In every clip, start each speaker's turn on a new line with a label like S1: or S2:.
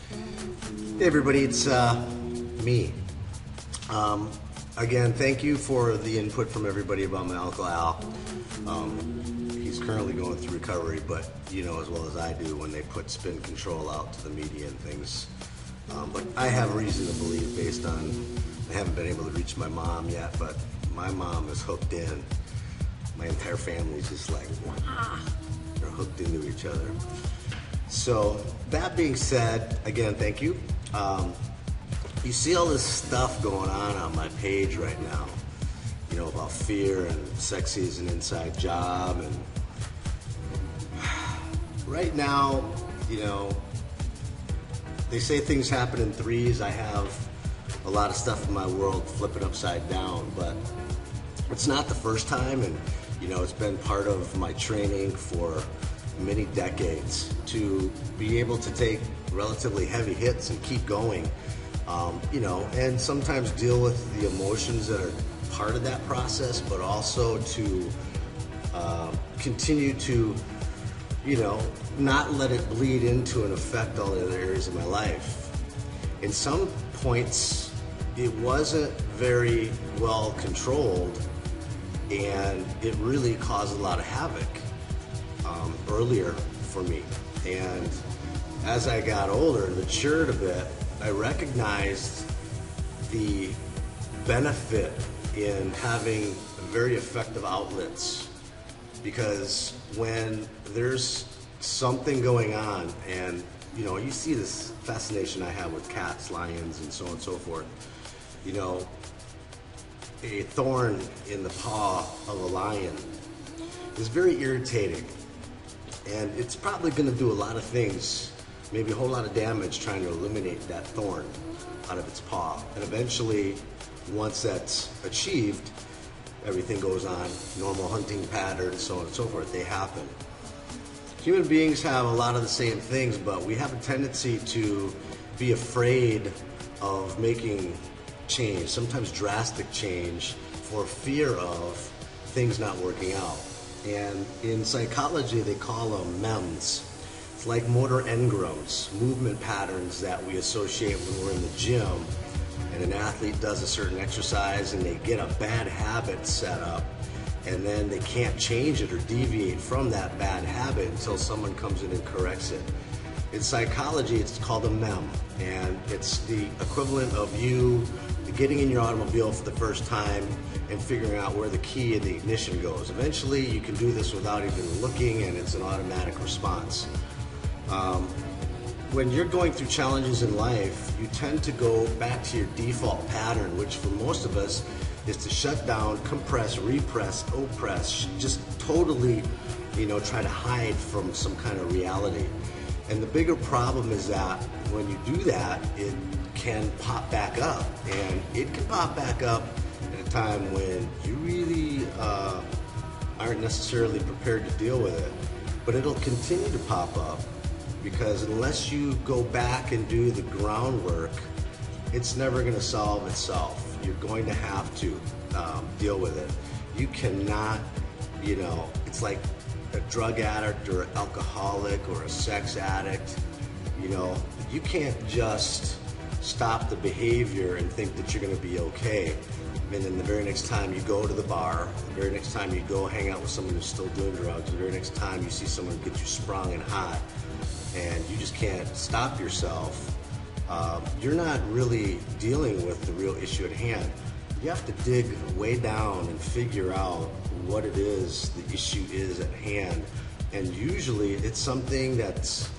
S1: Hey everybody, it's me. Again, thank you for the input from everybody about my Uncle Al. He's currently going through recovery, but you know as well as I do when they put spin control out to the media and things. But I have reason to believe, based on, I haven't been able to reach my mom yet, but my mom is hooked in. My entire family is just like, wow, they're hooked into each other. So that being said, again, thank you. You see all this stuff going on my page right now, you know, about fear and sexy is an inside job. And right now, you know, they say things happen in threes. I have a lot of stuff in my world flipping upside down, but it's not the first time. And, you know, it's been part of my training for many decades to be able to take relatively heavy hits and keep going, you know, and sometimes deal with the emotions that are part of that process, but also to continue to, you know, not let it bleed into and affect all the other areas of my life. In some points, it wasn't very well controlled, and it really caused a lot of havoc earlier for me. And as I got older and matured a bit, I recognized the benefit in having very effective outlets, because when there's something going on, and you know, you see this fascination I have with cats, lions, and so on and so forth, you know, a thorn in the paw of a lion is very irritating, and it's probably going to do a lot of things, maybe a whole lot of damage trying to eliminate that thorn out of its paw. And eventually, once that's achieved, everything goes on, normal hunting patterns, so on and so forth, they happen. Human beings have a lot of the same things, but we have a tendency to be afraid of making change, sometimes drastic change, for fear of things not working out. And in psychology, they call them MEMS. It's like motor engrams, movement patterns that we associate when we're in the gym and an athlete does a certain exercise and they get a bad habit set up, and then they can't change it or deviate from that bad habit until someone comes in and corrects it. In psychology, it's called a MEM, and it's the equivalent of you getting in your automobile for the first time and figuring out where the key and the ignition goes. Eventually, you can do this without even looking, and it's an automatic response. When you're going through challenges in life, you tend to go back to your default pattern, which for most of us is to shut down, compress, repress, oppress, just totally, you know, try to hide from some kind of reality. And the bigger problem is that when you do that, it can pop back up, and it can pop back up at a time when you really aren't necessarily prepared to deal with it. But it'll continue to pop up, because unless you go back and do the groundwork, it's never going to solve itself. You're going to have to deal with it. You cannot, you know, it's like a drug addict or an alcoholic or a sex addict. You know, you can't just stop the behavior and think that you're going to be okay. And then the very next time you go to the bar, the very next time you go hang out with someone who's still doing drugs, the very next time you see someone get you sprung and hot, and you just can't stop yourself, you're not really dealing with the real issue at hand. You have to dig way down and figure out what it is the issue is at hand. And usually it's something that's,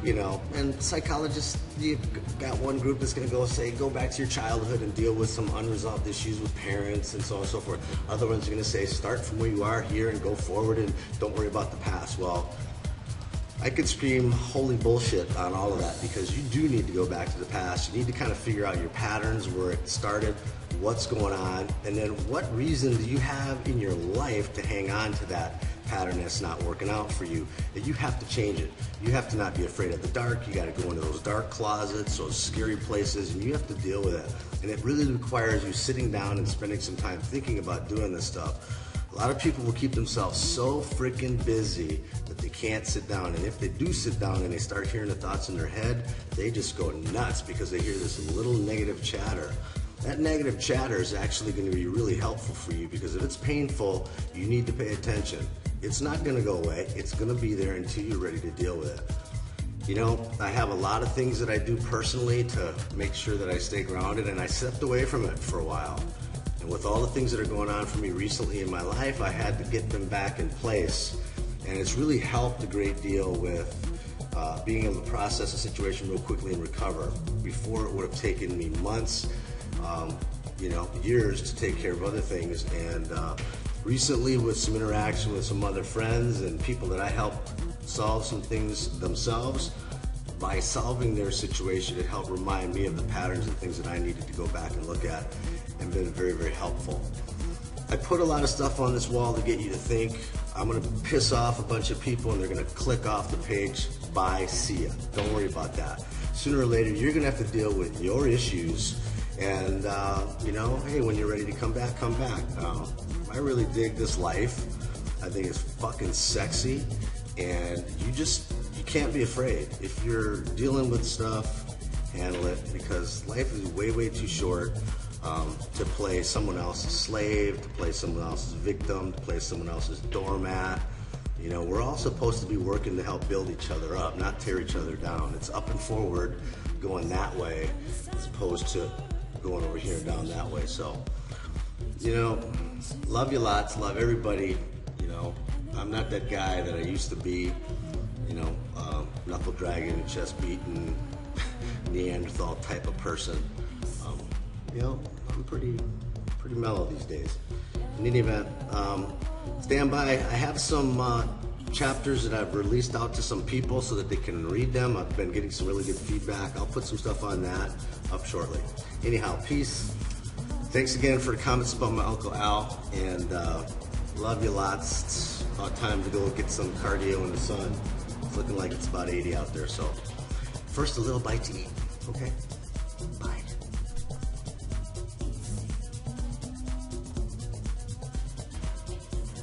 S1: you know, and psychologists, you've got one group that's going to go say, go back to your childhood and deal with some unresolved issues with parents and so on and so forth. Other ones are going to say, start from where you are here and go forward and don't worry about the past. Well, I could scream holy bullshit on all of that, because you do need to go back to the past. You need to kind of figure out your patterns, where it started, what's going on, and then what reason do you have in your life to hang on to that pattern that's not working out for you, that you have to change it. You have to not be afraid of the dark. You got to go into those dark closets, those scary places, and you have to deal with it. And it really requires you sitting down and spending some time thinking about doing this stuff. A lot of people will keep themselves so freaking busy that They can't sit down, and if they do sit down and they start hearing the thoughts in their head, they just go nuts because they hear this little negative chatter. That negative chatter is actually going to be really helpful for you, because if it's painful, you need to pay attention. It's not going to go away. It's going to be there until you're ready to deal with it. You know, I have a lot of things that I do personally to make sure that I stay grounded, and I stepped away from it for a while. And with all the things that are going on for me recently in my life, I had to get them back in place. And it's really helped a great deal with being able to process a situation real quickly and recover. Before, it would have taken me months, years to take care of other things. And recently, with some interaction with some other friends and people that I helped solve some things themselves, by solving their situation, it helped remind me of the patterns and things that I needed to go back and look at, and been very, very helpful. I put a lot of stuff on this wall to get you to think. I'm going to piss off a bunch of people and they're going to click off the page. Bye, see ya. Don't worry about that. Sooner or later, you're going to have to deal with your issues. And, hey, when you're ready to come back, come back. I really dig this life. I think it's fucking sexy. And you can't be afraid. If you're dealing with stuff, handle it, because life is way, way too short to play someone else's slave, to play someone else's victim, to play someone else's doormat. You know, we're all supposed to be working to help build each other up, not tear each other down. It's up and forward, going that way, as opposed to going over here and down that way. So, love you lots, love everybody. I'm not that guy that I used to be, knuckle dragging, chest beating, Neanderthal type of person. I'm pretty mellow these days. In any event, stand by. I have some chapters that I've released out to some people so that they can read them. I've been getting some really good feedback. I'll put some stuff on that up shortly. Anyhow, peace. Thanks again for the comments about my Uncle Al, and love you lots. It's about time to go get some cardio in the sun. It's looking like it's about 80 out there, so first a little bite to eat, okay?